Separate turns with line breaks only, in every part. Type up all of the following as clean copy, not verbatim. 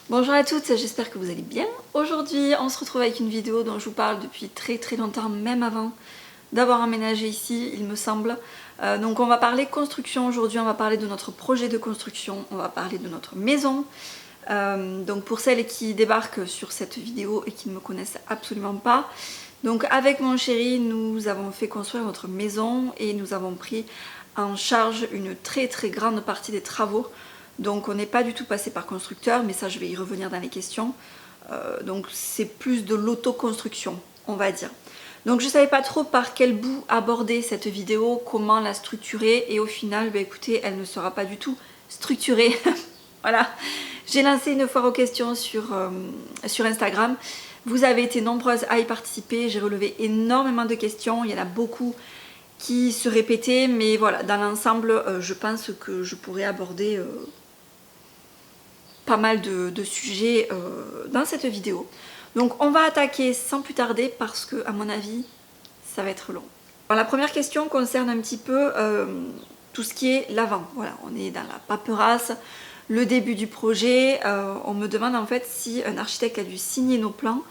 Bonjour à toutes, j'espère que vous allez bien. Aujourd'hui, on se retrouve avec une vidéo dont je vous parle depuis très longtemps, même avant d'avoir emménagé ici, il me semble. Donc on va parler construction aujourd'hui, on va parler de notre projet de construction, on va parler de notre maison. Donc pour celles qui débarquent sur cette vidéo et qui ne me connaissent absolument pas, donc avec mon chéri, nous avons fait construire notre maison et nous avons pris en charge une très grande partie des travaux. Donc on n'est pas du tout passé par constructeur, mais ça je vais y revenir dans les questions. Donc c'est plus de l'autoconstruction, on va dire. Donc je ne savais pas trop par quel bout aborder cette vidéo, comment la structurer, et au final, bah, écoutez, elle ne sera pas du tout structurée. Voilà, j'ai lancé une foire aux questions sur Instagram. Vous avez été nombreuses à y participer, j'ai relevé énormément de questions, il y en a beaucoup qui se répétaient, mais voilà, dans l'ensemble, je pense que je pourrais aborder pas mal de sujets dans cette vidéo. Donc on va attaquer sans plus tarder parce que à mon avis ça va être long. Alors, la première question concerne un petit peu tout ce qui est l'avant. Voilà, on est dans la paperasse, le début du projet. On me demande en fait si un architecte a dû signer nos plans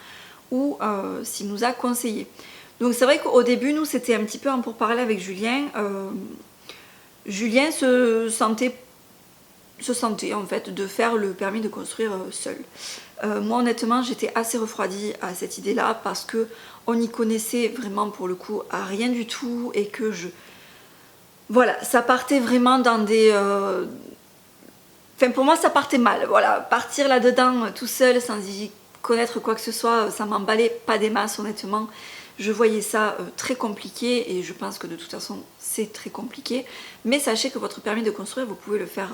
ou s'il nous a conseillé. Donc c'est vrai qu'au début nous c'était un petit peu en pourparlers avec Julien. Julien se sentait en fait de faire le permis de construire seul. Moi honnêtement j'étais assez refroidie à cette idée là parce que on n'y connaissait vraiment pour le coup à rien du tout et que voilà, ça partait vraiment dans des... Enfin pour moi ça partait mal, voilà, partir là-dedans tout seul sans y connaître quoi que ce soit, ça m'emballait pas des masses honnêtement. Je voyais ça très compliqué et je pense que de toute façon c'est très compliqué. Mais sachez que votre permis de construire, vous pouvez le faire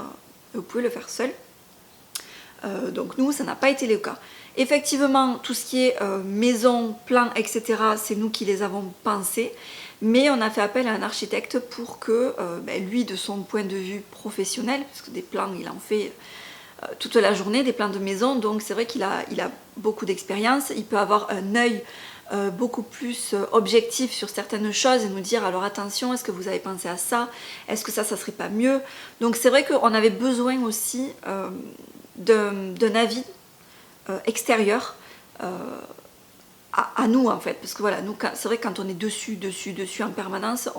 seul. Donc nous, ça n'a pas été le cas. Effectivement, tout ce qui est maison, plan, etc., c'est nous qui les avons pensés. Mais on a fait appel à un architecte pour que lui, de son point de vue professionnel, parce que des plans, il en fait toute la journée, des plans de maison, donc c'est vrai qu'il a beaucoup d'expérience, il peut avoir un œil beaucoup plus objectif sur certaines choses et nous dire alors attention, est-ce que vous avez pensé à ça, est-ce que ça serait pas mieux. Donc c'est vrai qu'on avait besoin aussi d'un avis extérieur à nous en fait, parce que voilà, nous c'est vrai que quand on est dessus en permanence,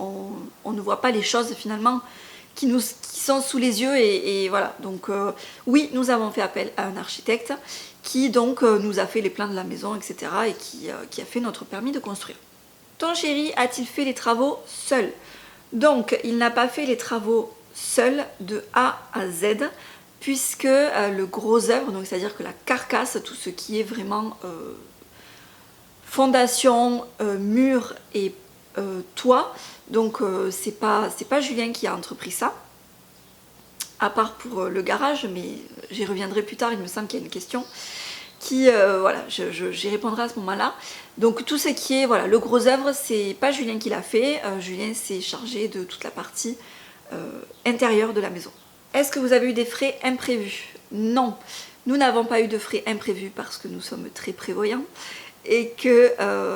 on ne voit pas les choses finalement qui sont sous les yeux et voilà. Donc oui, nous avons fait appel à un architecte qui donc nous a fait les plans de la maison, etc. et qui a fait notre permis de construire. Ton chéri a-t-il fait les travaux seul? Donc il n'a pas fait les travaux seul de A à Z, puisque le gros œuvre, donc c'est-à-dire que la carcasse, tout ce qui est vraiment fondation, mur et toit, donc c'est pas Julien qui a entrepris ça, à part pour le garage, mais j'y reviendrai plus tard, il me semble qu'il y a une question qui, voilà, j'y répondrai à ce moment-là. Donc tout ce qui est, voilà, le gros œuvre, c'est pas Julien qui l'a fait, Julien s'est chargé de toute la partie intérieure de la maison. Est-ce que vous avez eu des frais imprévus? Non, nous n'avons pas eu de frais imprévus parce que nous sommes très prévoyants et que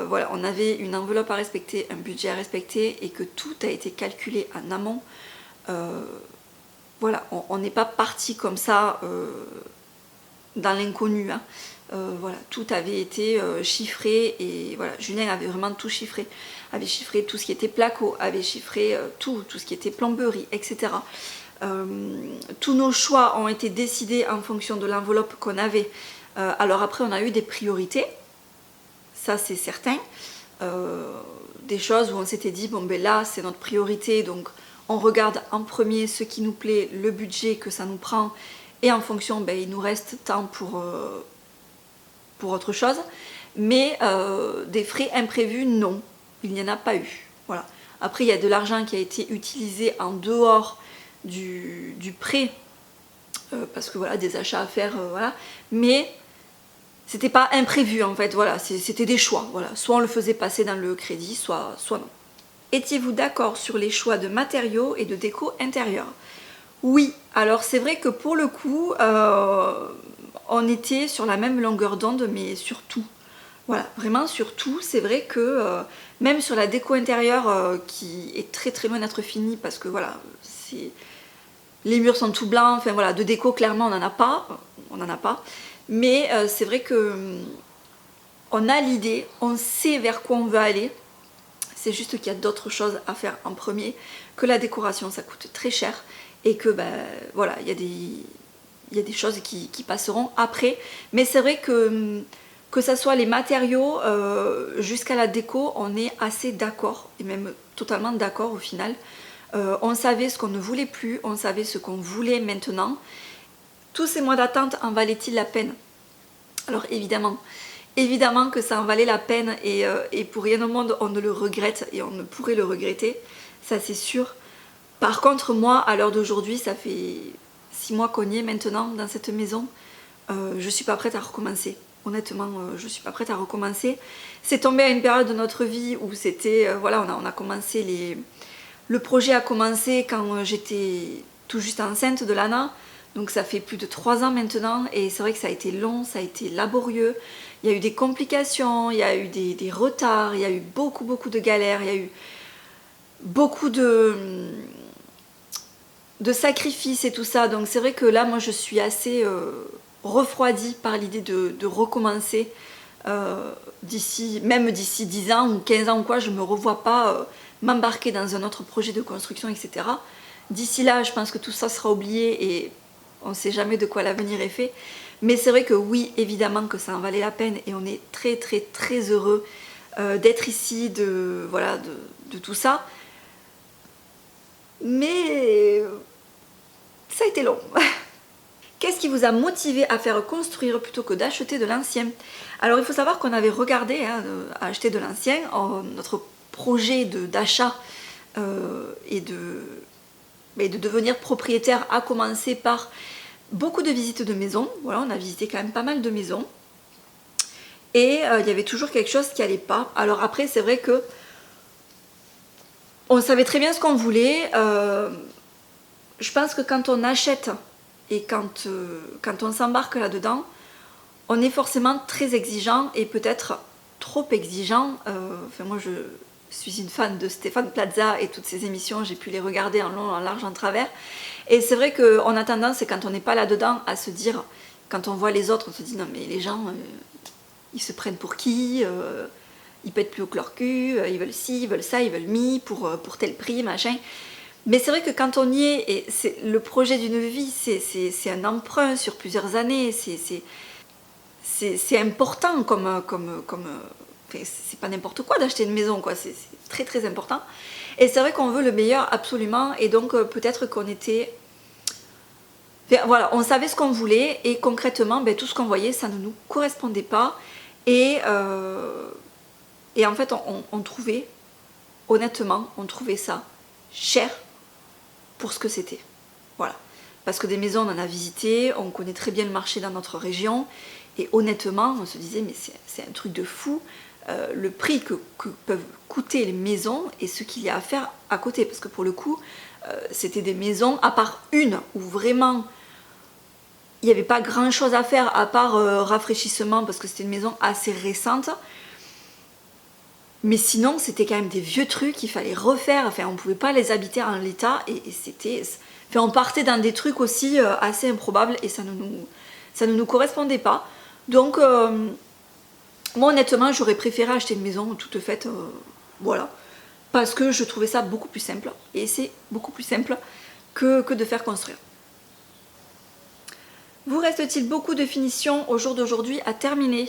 voilà, on avait une enveloppe à respecter, un budget à respecter et que tout a été calculé en amont. Voilà, on n'est pas parti comme ça dans l'inconnu, hein. Voilà, tout avait été chiffré et voilà, Julien avait vraiment tout chiffré, avait chiffré tout ce qui était placo, avait chiffré tout ce qui était plomberie, etc. Tous nos choix ont été décidés en fonction de l'enveloppe qu'on avait. Alors après on a eu des priorités, ça c'est certain, des choses où on s'était dit bon ben là c'est notre priorité, donc on regarde en premier ce qui nous plaît, le budget que ça nous prend et en fonction ben, il nous reste temps pour autre chose. Mais des frais imprévus, non, il n'y en a pas eu. Voilà. Après il y a de l'argent qui a été utilisé en dehors du prêt parce que voilà, des achats à faire, voilà, mais c'était pas imprévu en fait, voilà, c'était des choix, voilà, soit on le faisait passer dans le crédit, soit non. Étiez-vous d'accord sur les choix de matériaux et de déco intérieure? Oui, alors c'est vrai que pour le coup on était sur la même longueur d'onde, mais sur tout. Voilà, vraiment sur tout. C'est vrai que même sur la déco intérieure qui est très loin d'être finie parce que voilà, les murs sont tout blancs, enfin voilà, de déco clairement on n'en a pas, Mais c'est vrai que on a l'idée, on sait vers quoi on veut aller. C'est juste qu'il y a d'autres choses à faire en premier, que la décoration ça coûte très cher et que voilà, il y a des choses qui passeront après. Mais c'est vrai que ça soit les matériaux jusqu'à la déco, on est assez d'accord, et même totalement d'accord au final. On savait ce qu'on ne voulait plus, on savait ce qu'on voulait maintenant. Tous ces mois d'attente en valaient-ils la peine? Alors évidemment que ça en valait la peine, et pour rien au monde on ne le regrette, et on ne pourrait le regretter, ça c'est sûr. Par contre moi, à l'heure d'aujourd'hui, ça fait 6 mois qu'on y est maintenant dans cette maison, je suis pas prête à recommencer. Honnêtement, je suis pas prête à recommencer. C'est tombé à une période de notre vie où c'était, voilà, on a commencé le projet a commencé quand j'étais tout juste enceinte de Lana. Donc ça fait plus de 3 ans maintenant, et c'est vrai que ça a été long, ça a été laborieux. Il y a eu des complications, il y a eu des retards, il y a eu beaucoup de galères, il y a eu beaucoup de sacrifices et tout ça. Donc c'est vrai que là, moi je suis assez refroidie par l'idée de recommencer même d'ici 10 ans ou 15 ans ou quoi. Je me revois pas m'embarquer dans un autre projet de construction, etc. D'ici là, je pense que tout ça sera oublié et on ne sait jamais de quoi l'avenir est fait. Mais c'est vrai que oui, évidemment que ça en valait la peine, et on est très heureux d'être ici, de tout ça. Mais ça a été long. Qu'est-ce qui vous a motivé à faire construire plutôt que d'acheter de l'ancien? Alors il faut savoir qu'on avait regardé à acheter de l'ancien. Notre projet d'achat et de devenir propriétaire a commencé par beaucoup de visites de maisons. Voilà, on a visité quand même pas mal de maisons. Et il y avait toujours quelque chose qui n'allait pas. Alors après, c'est vrai que on savait très bien ce qu'on voulait. Je pense que quand on achète et quand on s'embarque là-dedans, on est forcément très exigeant, et peut-être trop exigeant. Enfin, moi, je suis une fan de Stéphane Plaza et toutes ses émissions, j'ai pu les regarder en long, en large, en travers. Et c'est vrai qu'on a tendance, quand on n'est pas là-dedans, à se dire, quand on voit les autres, on se dit non mais les gens, ils se prennent pour qui, ils pètent plus haut que leur cul, ils veulent ci, ils veulent ça, ils veulent mi pour tel prix, machin. Mais c'est vrai que quand on y est, et c'est le projet d'une vie, c'est un emprunt sur plusieurs années, c'est important comme c'est pas n'importe quoi d'acheter une maison, quoi. C'est très important. Et c'est vrai qu'on veut le meilleur absolument, et donc peut-être qu'on était... Enfin, voilà, on savait ce qu'on voulait, et concrètement, tout ce qu'on voyait, ça ne nous correspondait pas. Et en fait, on trouvait, honnêtement, on trouvait ça cher pour ce que c'était. Voilà. Parce que des maisons, on en a visité, on connaît très bien le marché dans notre région, et honnêtement, on se disait, mais c'est un truc de fou, le prix que peuvent coûter les maisons et ce qu'il y a à faire à côté. Parce que pour le coup, c'était des maisons, à part une, où vraiment il n'y avait pas grand chose à faire, à part rafraîchissement, parce que c'était une maison assez récente. Mais sinon, c'était quand même des vieux trucs qu'il fallait refaire. Enfin, on ne pouvait pas les habiter en l'état, et c'était... Enfin, on partait dans des trucs aussi assez improbables, et ça ne nous correspondait pas. Donc, moi honnêtement, j'aurais préféré acheter une maison toute faite, voilà. Parce que je trouvais ça beaucoup plus simple, et c'est beaucoup plus simple que de faire construire. Vous reste-t-il beaucoup de finitions au jour d'aujourd'hui à terminer?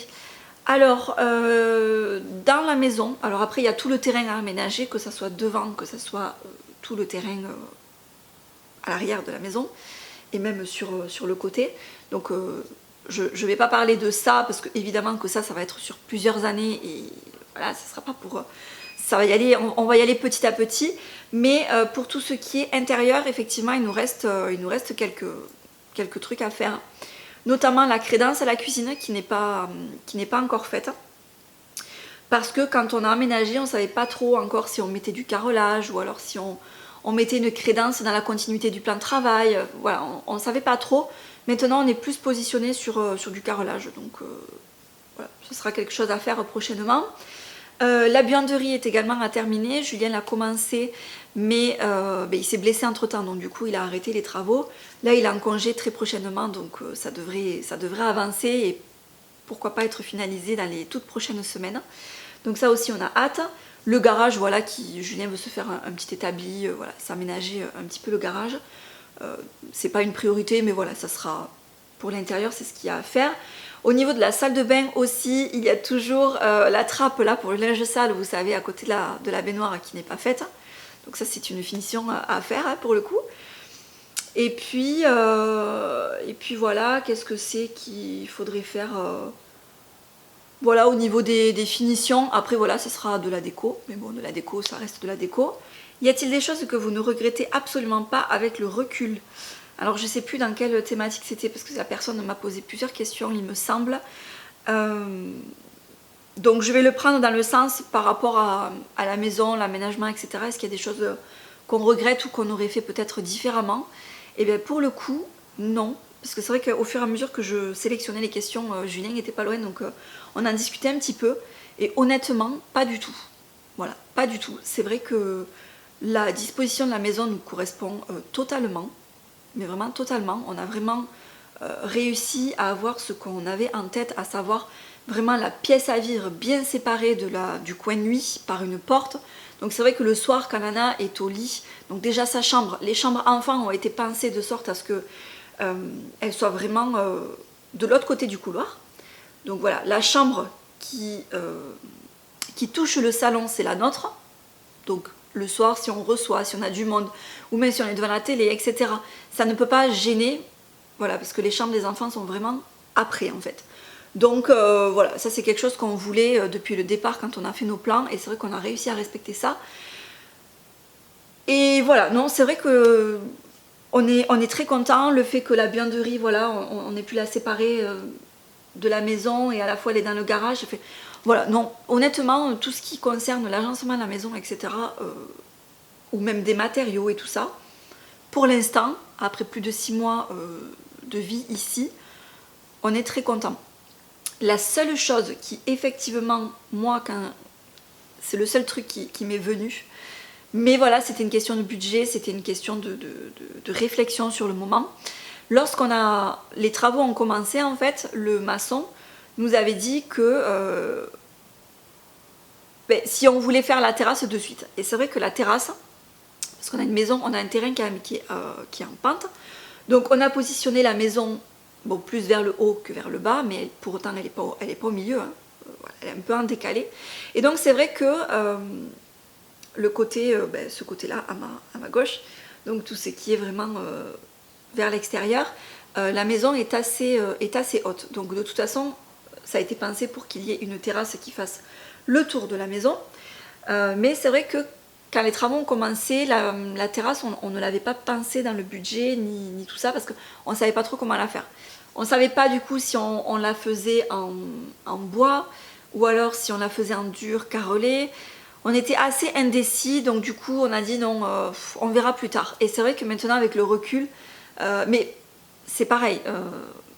Alors, dans la maison, alors après il y a tout le terrain à aménager, que ce soit devant, que ce soit tout le terrain à l'arrière de la maison, et même sur le côté. Donc je ne vais pas parler de ça, parce que évidemment que ça va être sur plusieurs années, et voilà, ça sera pas pour... Ça va y aller, on va y aller petit à petit, mais pour tout ce qui est intérieur, effectivement, il nous reste quelques trucs à faire. Notamment la crédence à la cuisine qui n'est pas encore faite. Parce que quand on a aménagé, on ne savait pas trop encore si on mettait du carrelage, ou alors si on mettait une crédence dans la continuité du plan de travail. Voilà, on ne savait pas trop. Maintenant, on est plus positionné sur du carrelage. Donc voilà, ce sera quelque chose à faire prochainement. La buanderie est également à terminer. Julien l'a commencé, mais il s'est blessé entre temps, donc du coup il a arrêté les travaux. Là il est en congé très prochainement, donc ça devrait avancer et pourquoi pas être finalisé dans les toutes prochaines semaines. Donc ça aussi on a hâte. Le garage, voilà, Julien veut se faire un petit établi, voilà, s'aménager un petit peu le garage. C'est pas une priorité, mais voilà, ça sera pour l'intérieur, c'est ce qu'il y a à faire. Au niveau de la salle de bain aussi, il y a toujours la trappe là pour le linge sale, vous savez, à côté de la baignoire qui n'est pas faite. Donc ça c'est une finition à faire hein, pour le coup. Et puis voilà, qu'est-ce que c'est qu'il faudrait faire voilà, au niveau des finitions. Après voilà, ce sera de la déco, mais bon, de la déco, ça reste de la déco. Y a-t-il des choses que vous ne regrettez absolument pas avec le recul? Alors je sais plus dans quelle thématique c'était parce que la personne m'a posé plusieurs questions, il me semble. Donc je vais le prendre dans le sens par rapport à la maison, l'aménagement, etc. Est-ce qu'il y a des choses qu'on regrette ou qu'on aurait fait peut-être différemment? Et bien pour le coup, non. Parce que c'est vrai qu'au fur et à mesure que je sélectionnais les questions, Julien n'était pas loin, donc on en discutait un petit peu. Et honnêtement, pas du tout. Voilà, pas du tout. C'est vrai que la disposition de la maison nous correspond totalement. Mais vraiment totalement. On a vraiment réussi à avoir ce qu'on avait en tête, à savoir vraiment la pièce à vivre bien séparée du coin de nuit par une porte. Donc c'est vrai que le soir quand Nana est au lit, donc déjà sa chambre, les chambres enfants ont été pensées de sorte à ce que elle soit vraiment de l'autre côté du couloir. Donc voilà, la chambre qui touche le salon, c'est la nôtre. Donc le soir, si on reçoit, si on a du monde, ou même si on est devant la télé, etc., ça ne peut pas gêner, voilà, parce que les chambres des enfants sont vraiment après en fait. Donc voilà, ça c'est quelque chose qu'on voulait depuis le départ quand on a fait nos plans, et c'est vrai qu'on a réussi à respecter ça. Et voilà, non, c'est vrai que on est très content, le fait que la buanderie, voilà, on ait pu la séparer de la maison et à la fois elle est dans le garage. Voilà, non, honnêtement, tout ce qui concerne l'agencement de la maison, etc., ou même des matériaux et tout ça, pour l'instant, après plus de 6 mois de vie ici, on est très content. La seule chose qui, effectivement, moi, c'est le seul truc qui m'est venu, mais voilà, c'était une question de budget, c'était une question de réflexion sur le moment. Les travaux ont commencé, en fait, le maçon nous avait dit que si on voulait faire la terrasse de suite. Et c'est vrai que la terrasse, parce qu'on a une maison, on a un terrain qui est en pente, donc on a positionné la maison bon, plus vers le haut que vers le bas, mais pour autant elle n'est pas au milieu, hein. Voilà, elle est un peu en décalé. Et donc c'est vrai que le côté, ce côté-là à ma gauche, donc tout ce qui est vraiment vers l'extérieur, la maison est assez haute. Donc de toute façon, ça a été pensé pour qu'il y ait une terrasse qui fasse le tour de la maison. Mais c'est vrai que quand les travaux ont commencé, la terrasse, on ne l'avait pas pensé dans le budget ni tout ça parce qu'on ne savait pas trop comment la faire. On ne savait pas du coup si on la faisait en bois ou alors si on la faisait en dur carrelé. On était assez indécis, donc du coup on a dit non, on verra plus tard. Et c'est vrai que maintenant avec le recul, mais c'est pareil,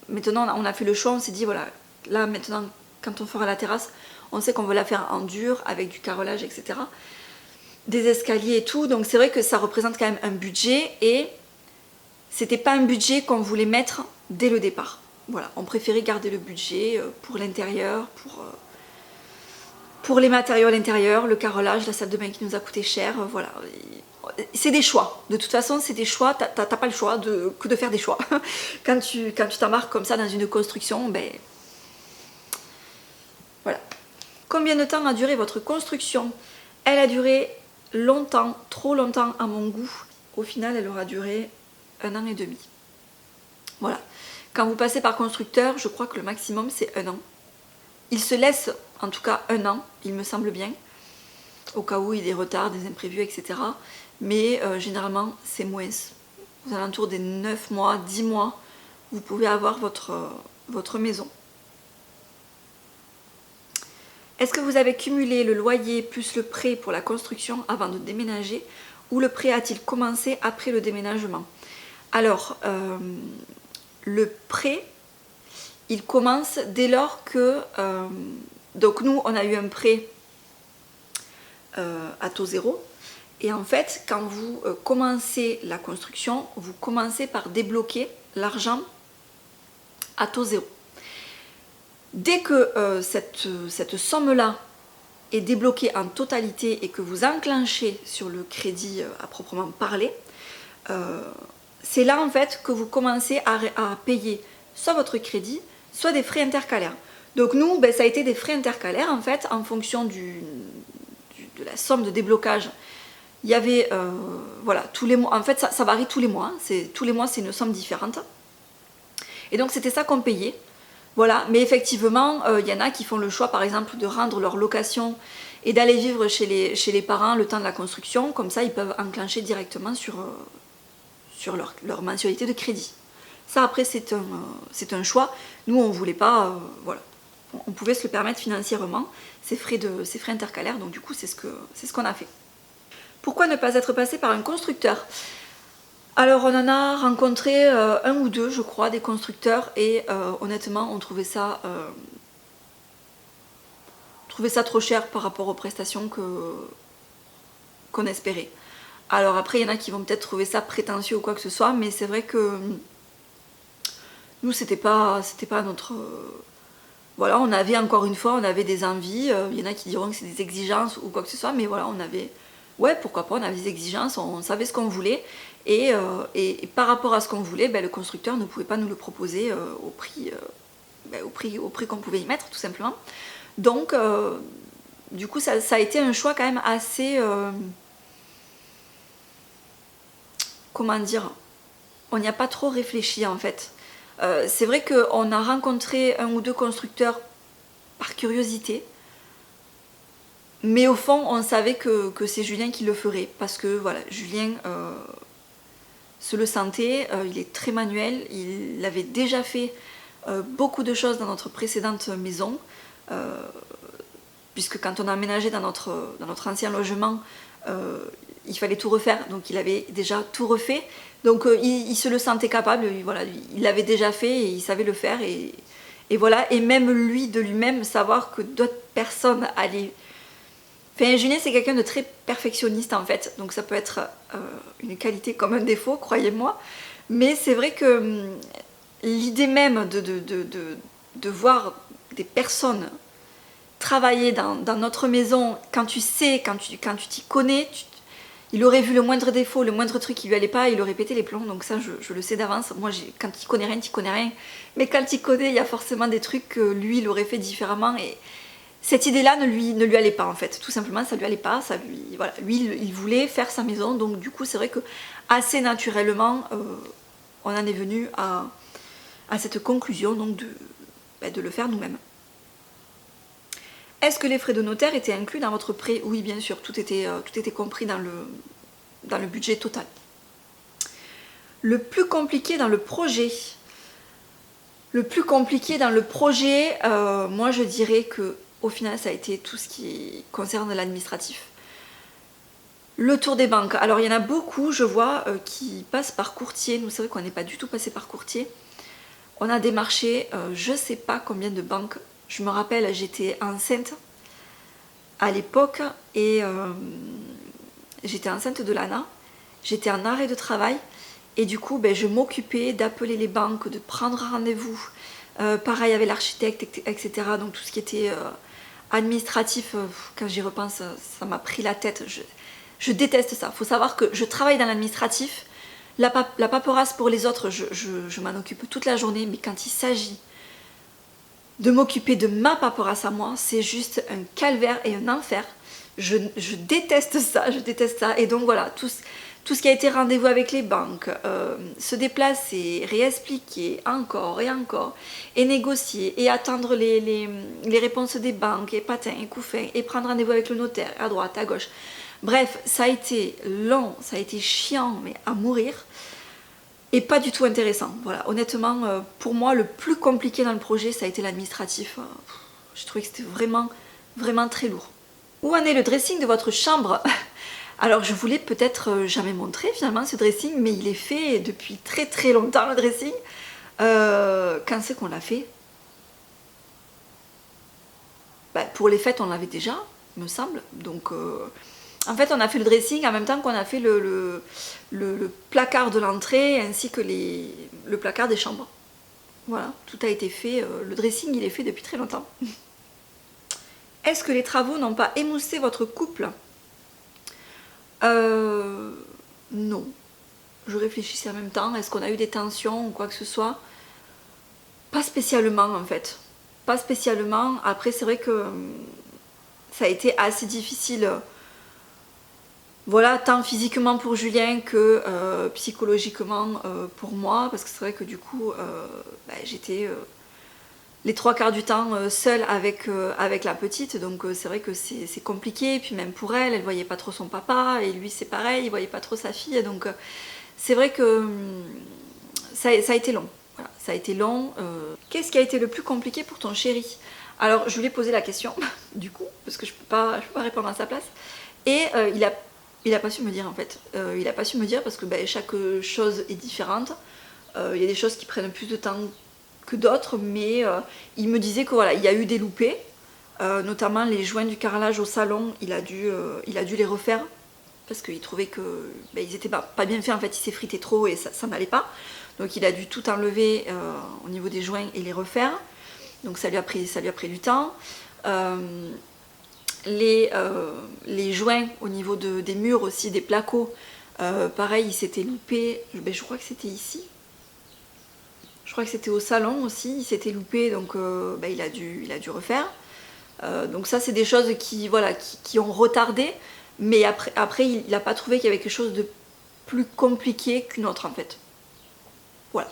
maintenant on a fait le choix, on s'est dit voilà, là maintenant quand on fera la terrasse, on sait qu'on veut la faire en dur avec du carrelage, etc. Des escaliers et tout, donc c'est vrai que ça représente quand même un budget et c'était pas un budget qu'on voulait mettre dès le départ. Voilà, on préférait garder le budget pour l'intérieur, pour les matériaux à l'intérieur, le carrelage, la salle de bain qui nous a coûté cher, voilà. C'est des choix, de toute façon c'est des choix, t'as pas le choix que de faire des choix. Quand tu t'embarques comme ça dans une construction, ben voilà. Combien de temps a duré votre construction? Elle a duré longtemps, trop longtemps à mon goût. Au final, elle aura duré 1 an et demi. Voilà. Quand vous passez par constructeur, je crois que le maximum c'est 1 an. Il se laisse en tout cas 1 an, il me semble bien, au cas où il y a des retards, des imprévus, etc. Mais généralement c'est moins. Aux alentours des 9 mois, 10 mois, vous pouvez avoir votre maison. Est-ce que vous avez cumulé le loyer plus le prêt pour la construction avant de déménager ou le prêt a-t-il commencé après le déménagement? Alors, le prêt, il commence dès lors que... donc nous, on a eu un prêt à taux zéro. Et en fait, quand vous commencez la construction, vous commencez par débloquer l'argent à taux zéro. Dès que cette somme-là est débloquée en totalité et que vous enclenchez sur le crédit à proprement parler, c'est là en fait que vous commencez à payer soit votre crédit, soit des frais intercalaires. Donc nous, ça a été des frais intercalaires en fait en fonction de la somme de déblocage. Il y avait, voilà, tous les mois, en fait ça varie tous les mois, tous les mois c'est une somme différente. Et donc c'était ça qu'on payait. Voilà, mais effectivement, il y en a qui font le choix par exemple de rendre leur location et d'aller vivre chez les parents le temps de la construction, comme ça ils peuvent enclencher directement sur leur mensualité de crédit. Ça après c'est un choix, nous on ne voulait pas, voilà, on pouvait se le permettre financièrement, ces frais intercalaires, donc du coup c'est ce qu'on a fait. Pourquoi ne pas être passé par un constructeur? Alors on en a rencontré un ou deux je crois, des constructeurs, et honnêtement on trouvait ça trop cher par rapport aux prestations qu'on espérait. Alors après il y en a qui vont peut-être trouver ça prétentieux ou quoi que ce soit, mais c'est vrai que nous c'était pas notre... Voilà, on avait encore une fois, on avait des envies, il y en a qui diront que c'est des exigences ou quoi que ce soit, mais voilà, on avait... Ouais, pourquoi pas, on avait des exigences, on savait ce qu'on voulait, et par rapport à ce qu'on voulait, le constructeur ne pouvait pas nous le proposer au prix qu'on pouvait y mettre, tout simplement. Donc, du coup, ça a été un choix quand même assez... comment dire? On n'y a pas trop réfléchi en fait. C'est vrai qu'on a rencontré un ou deux constructeurs par curiosité, mais au fond on savait que c'est Julien qui le ferait, parce que voilà, Julien se le sentait, il est très manuel, il avait déjà fait beaucoup de choses dans notre précédente maison, puisque quand on a aménagé dans notre ancien logement, il fallait tout refaire, donc il avait déjà tout refait, donc il se le sentait capable, voilà, il l'avait déjà fait et il savait le faire, et voilà, et même lui de lui-même savoir que d'autres personnes allaient... Enfin, Julien c'est quelqu'un de très perfectionniste en fait, donc ça peut être une qualité comme un défaut, croyez-moi, mais c'est vrai que l'idée même de voir des personnes travailler dans notre maison, quand tu sais, quand tu t'y connais, il aurait vu le moindre défaut, le moindre truc qui lui allait pas, il aurait pété les plombs, donc ça je le sais d'avance. Moi quand tu connais rien, mais quand tu connais, il y a forcément des trucs que lui il aurait fait différemment, et cette idée-là ne lui allait pas en fait, tout simplement ça lui allait pas, voilà, lui il voulait faire sa maison, donc du coup c'est vrai que assez naturellement on en est venu à cette conclusion, donc de le faire nous-mêmes. Est-ce que les frais de notaire étaient inclus dans votre prêt? Oui, bien sûr, tout était compris dans le budget total. Le plus compliqué dans le projet. Le plus compliqué dans le projet, moi je dirais que au final ça a été tout ce qui concerne l'administratif. Le tour des banques. Alors il y en a beaucoup, je vois, qui passent par courtier. Nous, c'est vrai qu'on n'est pas du tout passé par courtier. On a démarché je ne sais pas combien de banques. Je me rappelle, j'étais enceinte à l'époque, et j'étais enceinte de Lana, j'étais en arrêt de travail, et du coup je m'occupais d'appeler les banques, de prendre rendez-vous, pareil avec l'architecte, etc. Donc tout ce qui était administratif, quand j'y repense, ça m'a pris la tête, je déteste ça. Il faut savoir que je travaille dans l'administratif, la paperasse pour les autres, je m'en occupe toute la journée, mais quand il s'agit de m'occuper de ma paperasse à moi, c'est juste un calvaire et un enfer. Je déteste ça, et donc voilà, tout ce qui a été rendez-vous avec les banques, se déplacer, réexpliquer encore et encore, et négocier, et attendre les réponses des banques, et patins, et couffins, et prendre rendez-vous avec le notaire, à droite, à gauche. Bref, ça a été long, ça a été chiant, mais à mourir. Et pas du tout intéressant. Voilà, honnêtement, pour moi, le plus compliqué dans le projet, ça a été l'administratif. Je trouvais que c'était vraiment, vraiment très lourd. Où en est le dressing de votre chambre? Alors, je voulais peut-être jamais montrer finalement ce dressing, mais il est fait depuis très très longtemps, le dressing. Quand c'est qu'on l'a fait? Pour les fêtes, on l'avait déjà, me semble. Donc en fait on a fait le dressing en même temps qu'on a fait le placard de l'entrée ainsi que le placard des chambres. Voilà, tout a été fait, le dressing il est fait depuis très longtemps. Est-ce que les travaux n'ont pas émoussé votre couple? Non. Je réfléchissais en même temps, est-ce qu'on a eu des tensions ou quoi que ce soit? Pas spécialement en fait. Pas spécialement. Après c'est vrai que ça a été assez difficile. Voilà, tant physiquement pour Julien que psychologiquement pour moi, parce que c'est vrai que du coup j'étais les 3/4 du temps seule avec la petite, donc c'est vrai que c'est compliqué, et puis même pour elle, elle voyait pas trop son papa, et lui c'est pareil, il voyait pas trop sa fille, donc c'est vrai que ça a été long. Voilà, ça a été long. Qu'est-ce qui a été le plus compliqué pour ton chéri? Alors je lui ai posé la question, du coup, parce que je peux pas répondre à sa place, et il a pas su me dire en fait. Il a pas su me dire parce que chaque chose est différente. Il y a des choses qui prennent plus de temps que d'autres, mais il me disait que voilà, il y a eu des loupés, notamment les joints du carrelage au salon, il a dû les refaire parce qu'il trouvait que ils étaient pas bien faits en fait, il s'effritait trop et ça n'allait pas. Donc il a dû tout enlever au niveau des joints et les refaire. Donc ça lui a pris du temps. Les joints au niveau des murs aussi, des placos, pareil, il s'était loupé, je crois que c'était ici. Je crois que c'était au salon aussi, il s'était loupé, donc il a dû refaire. Donc ça c'est des choses qui ont retardé, mais après il n'a pas trouvé qu'il y avait quelque chose de plus compliqué qu'une autre en fait. Voilà.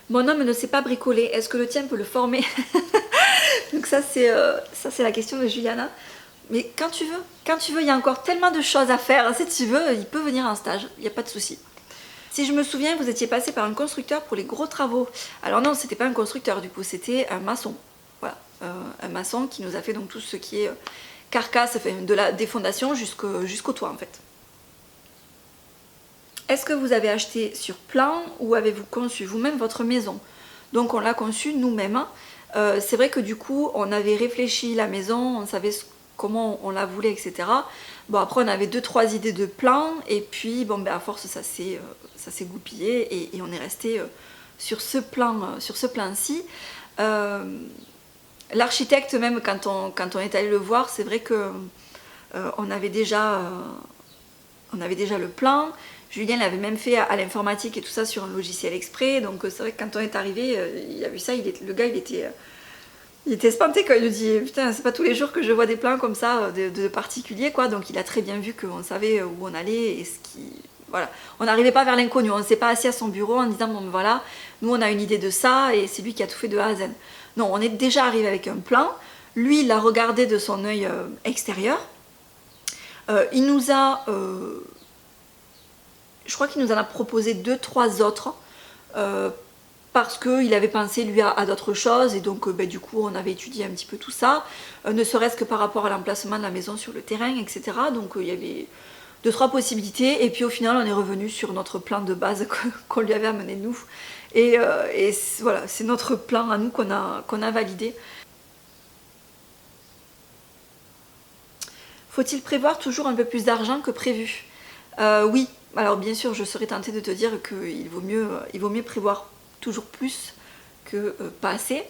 Mon homme ne sait pas bricoler, est-ce que le tien peut le former? Donc ça c'est la question de Juliana. Mais quand tu veux, il y a encore tellement de choses à faire. Si tu veux, il peut venir en stage, il n'y a pas de souci. Si je me souviens, vous étiez passé par un constructeur pour les gros travaux. Alors non, c'était pas un constructeur du coup, c'était un maçon. Voilà, un maçon qui nous a fait donc tout ce qui est carcasse, enfin, des fondations jusqu'au toit en fait. Est-ce que vous avez acheté sur plan ou avez-vous conçu vous-même votre maison? Donc on l'a conçue nous-mêmes. C'est vrai que du coup, on avait réfléchi la maison, on savait comment on la voulait, etc. Bon, après on avait 2-3 idées de plans et puis bon, à force ça s'est goupillé et on est resté sur ce plan-ci. L'architecte même quand on est allé le voir, c'est vrai que on avait déjà le plan. Julien l'avait même fait à l'informatique et tout ça sur un logiciel exprès, donc c'est vrai que quand on est arrivé, il a vu ça, le gars il était espanté quand il nous dit putain c'est pas tous les jours que je vois des plans comme ça de particuliers quoi, donc il a très bien vu qu'on savait où on allait et voilà, on n'arrivait pas vers l'inconnu, on ne s'est pas assis à son bureau en disant bon voilà, nous on a une idée de ça et c'est lui qui a tout fait de A à Z. Non, on est déjà arrivé avec un plan, lui il l'a regardé de son œil extérieur, il nous a je crois qu'il nous en a proposé 2-3 autres parce qu'il avait pensé lui à d'autres choses et donc du coup on avait étudié un petit peu tout ça, ne serait-ce que par rapport à l'emplacement de la maison sur le terrain, etc. Donc il y avait 2-3 possibilités et puis au final on est revenu sur notre plan de base qu'on lui avait amené nous et voilà, c'est notre plan à nous qu'on a validé. Faut-il prévoir toujours un peu plus d'argent que prévu? Oui. Alors bien sûr, je serais tentée de te dire qu'il vaut mieux prévoir toujours plus que pas assez.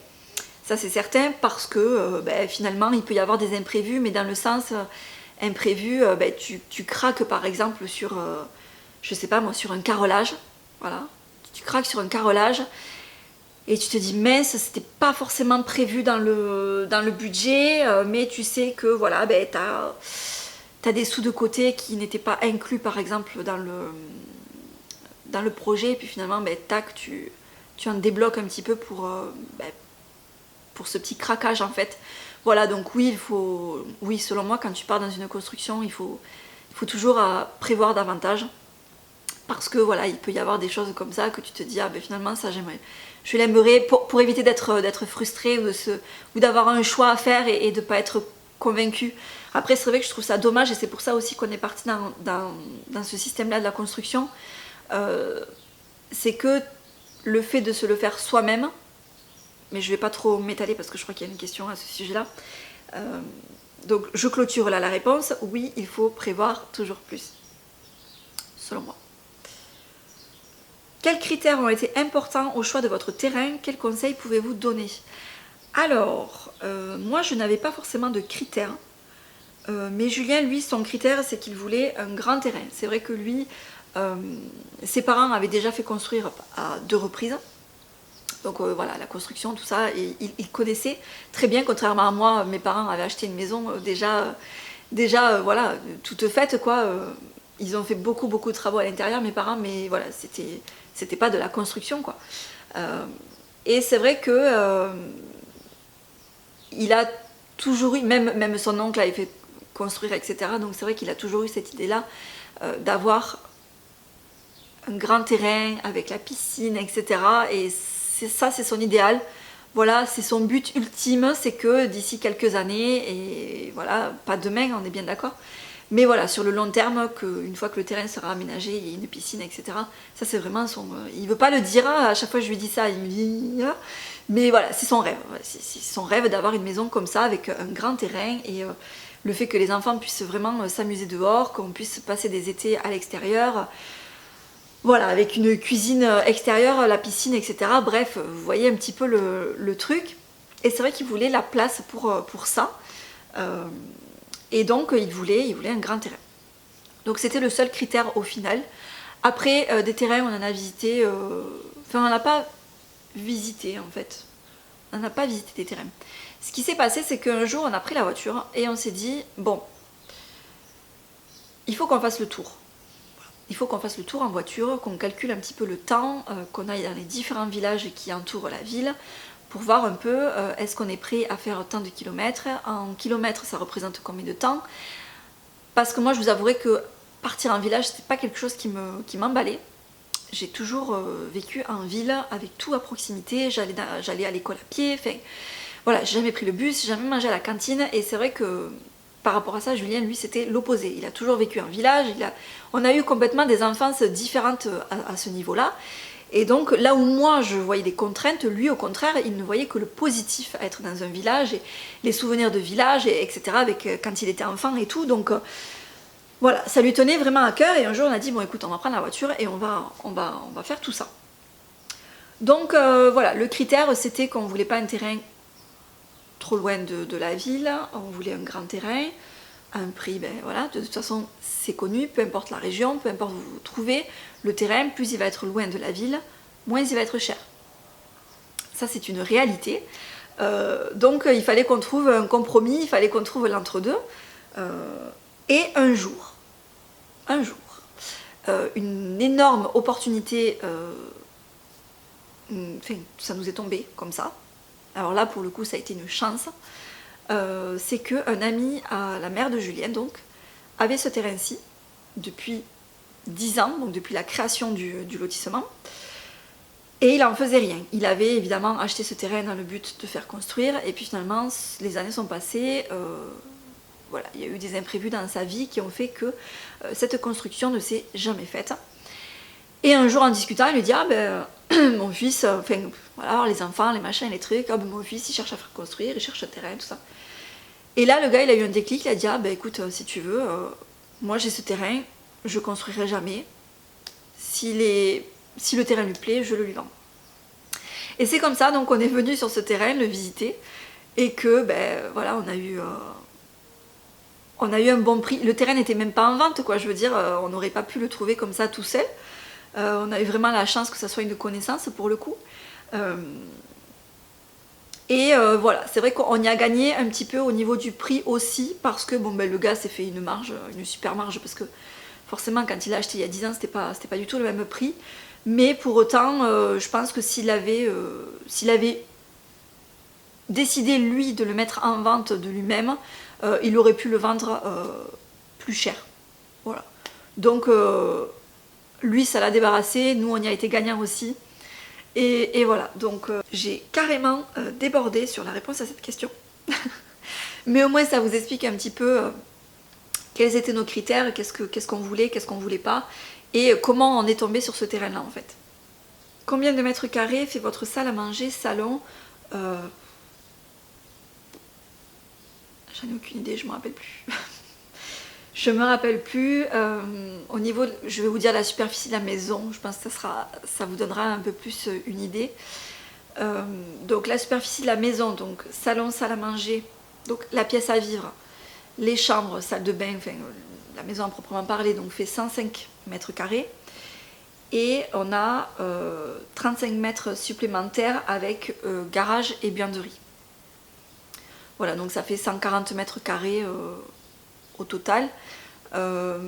Ça c'est certain parce que finalement il peut y avoir des imprévus, mais dans le sens imprévu, tu craques par exemple sur, je sais pas moi, sur un carrelage. Voilà, tu craques sur un carrelage et tu te dis mince, c'était pas forcément prévu dans le budget, mais tu sais que voilà, t'as des sous de côté qui n'étaient pas inclus par exemple dans le projet et puis finalement tac, tu en débloques un petit peu pour ce petit craquage en fait. Voilà, donc oui, selon moi quand tu pars dans une construction il faut toujours prévoir davantage parce que voilà, il peut y avoir des choses comme ça que tu te dis finalement ça je l'aimerais pour éviter d'être frustré ou d'avoir un choix à faire et de ne pas être convaincu. Après c'est vrai que je trouve ça dommage et c'est pour ça aussi qu'on est parti dans ce système là de la construction, c'est que le fait de se le faire soi-même, mais je vais pas trop m'étaler parce que je crois qu'il y a une question à ce sujet là, Donc je clôture là la réponse, oui, il faut prévoir toujours plus, selon moi. Quels critères ont été importants au choix de votre terrain? Quels conseils pouvez-vous donner? Alors, moi je n'avais pas forcément de critères, mais Julien, lui, son critère, c'est qu'il voulait un grand terrain. C'est vrai que lui, ses parents avaient déjà fait construire à 2 reprises. Donc voilà, la construction, tout ça, et il connaissait très bien, contrairement à moi, mes parents avaient acheté une maison déjà voilà, toute faite, quoi. Ils ont fait beaucoup de travaux à l'intérieur, mes parents, mais voilà, c'était pas de la construction, quoi. Et c'est vrai que il a toujours eu, même son oncle avait fait construire, etc. Donc c'est vrai qu'il a toujours eu cette idée-là d'avoir un grand terrain avec la piscine, etc. Et ça, c'est son idéal. Voilà, c'est son but ultime, c'est que d'ici quelques années, et voilà, pas demain, on est bien d'accord, mais voilà, sur le long terme, une fois que le terrain sera aménagé, il y a une piscine, etc. Ça, c'est vraiment son... il veut pas le dire, à chaque fois que je lui dis ça, il me dit... Mais voilà, c'est son rêve. C'est son rêve d'avoir une maison comme ça, avec un grand terrain, et le fait que les enfants puissent vraiment s'amuser dehors, qu'on puisse passer des étés à l'extérieur... Voilà, avec une cuisine extérieure, la piscine, etc. Bref, vous voyez un petit peu le truc. Et c'est vrai qu'il voulait la place pour ça. Et donc, il voulait un grand terrain. Donc, c'était le seul critère au final. Après, des terrains, on en a visité... Enfin, on n'a pas visité, en fait. On n'a pas visité des terrains. Ce qui s'est passé, c'est qu'un jour, on a pris la voiture et on s'est dit, bon, il faut qu'on fasse le tour. Il faut qu'on fasse le tour en voiture, qu'on calcule un petit peu le temps, qu'on aille dans les différents villages qui entourent la ville, pour voir un peu est-ce qu'on est prêt à faire tant de kilomètres, en kilomètres ça représente combien de temps, parce que moi je vous avouerai que partir en village c'était pas quelque chose qui m'emballait. J'ai toujours vécu en ville avec tout à proximité, j'allais à l'école à pied, enfin voilà, j'ai jamais pris le bus, j'ai jamais mangé à la cantine, et c'est vrai que par rapport à ça, Julien, lui, c'était l'opposé. Il a toujours vécu en village, on a eu complètement des enfances différentes à ce niveau-là. Et donc, là où moi, je voyais des contraintes, lui, au contraire, il ne voyait que le positif à être dans un village, et les souvenirs de village, etc., avec, quand il était enfant et tout. Donc, voilà, ça lui tenait vraiment à cœur. Et un jour, on a dit, bon, écoute, on va prendre la voiture et on va faire tout ça. Donc, voilà, le critère, c'était qu'on ne voulait pas un terrain trop loin de la ville, on voulait un grand terrain, à un prix, ben voilà, de toute façon c'est connu, peu importe la région, peu importe où vous vous trouvez, le terrain, plus il va être loin de la ville, moins il va être cher. Ça c'est une réalité. Donc il fallait qu'on trouve un compromis, il fallait qu'on trouve l'entre-deux. Et un jour, une énorme opportunité, enfin, ça nous est tombé comme ça. Alors là, pour le coup, ça a été une chance. C'est qu'un ami à la mère de Julien, donc, avait ce terrain-ci depuis 10 ans, donc depuis la création du lotissement. Et il en faisait rien. Il avait évidemment acheté ce terrain dans le but de faire construire. Et puis finalement, les années sont passées. Voilà, il y a eu des imprévus dans sa vie qui ont fait que cette construction ne s'est jamais faite. Et un jour en discutant, il lui dit, ah ben, mon fils, enfin voilà, les enfants, les machins, les trucs, ah ben, mon fils il cherche à faire construire, il cherche un terrain, tout ça. Et là le gars il a eu un déclic, il a dit, ah ben écoute, si tu veux, moi j'ai ce terrain, je construirai jamais. Si le terrain lui plaît, je le lui vends. Et c'est comme ça, donc on est venu sur ce terrain, le visiter, et que ben voilà, on a eu un bon prix. Le terrain n'était même pas en vente, quoi, je veux dire, on n'aurait pas pu le trouver comme ça tout seul. On a eu vraiment la chance que ça soit une connaissance pour le coup. Voilà, c'est vrai qu'on y a gagné un petit peu au niveau du prix aussi, parce que bon, ben, le gars s'est fait une marge, une super marge, parce que forcément quand il a acheté il y a 10 ans, c'était pas du tout le même prix. Mais pour autant, je pense que s'il avait décidé lui de le mettre en vente de lui-même, il aurait pu le vendre plus cher. Voilà. Donc lui ça l'a débarrassé, nous on y a été gagnants aussi. Et voilà, donc j'ai carrément débordé sur la réponse à cette question. Mais au moins ça vous explique un petit peu quels étaient nos critères, qu'est-ce qu'on voulait, qu'est-ce qu'on voulait pas, et comment on est tombé sur ce terrain-là en fait. Combien de mètres carrés fait votre salle à manger, salon? J'en ai aucune idée, je me rappelle plus. Je me rappelle plus. Au niveau, je vais vous dire la superficie de la maison. Je pense que ça vous donnera un peu plus une idée. Donc la superficie de la maison, donc salon, salle à manger, donc la pièce à vivre, les chambres, salle de bain, enfin la maison à proprement parler, donc fait 105 mètres carrés. Et on a 35 mètres supplémentaires avec garage et buanderie. Voilà, donc ça fait 140 mètres carrés au total.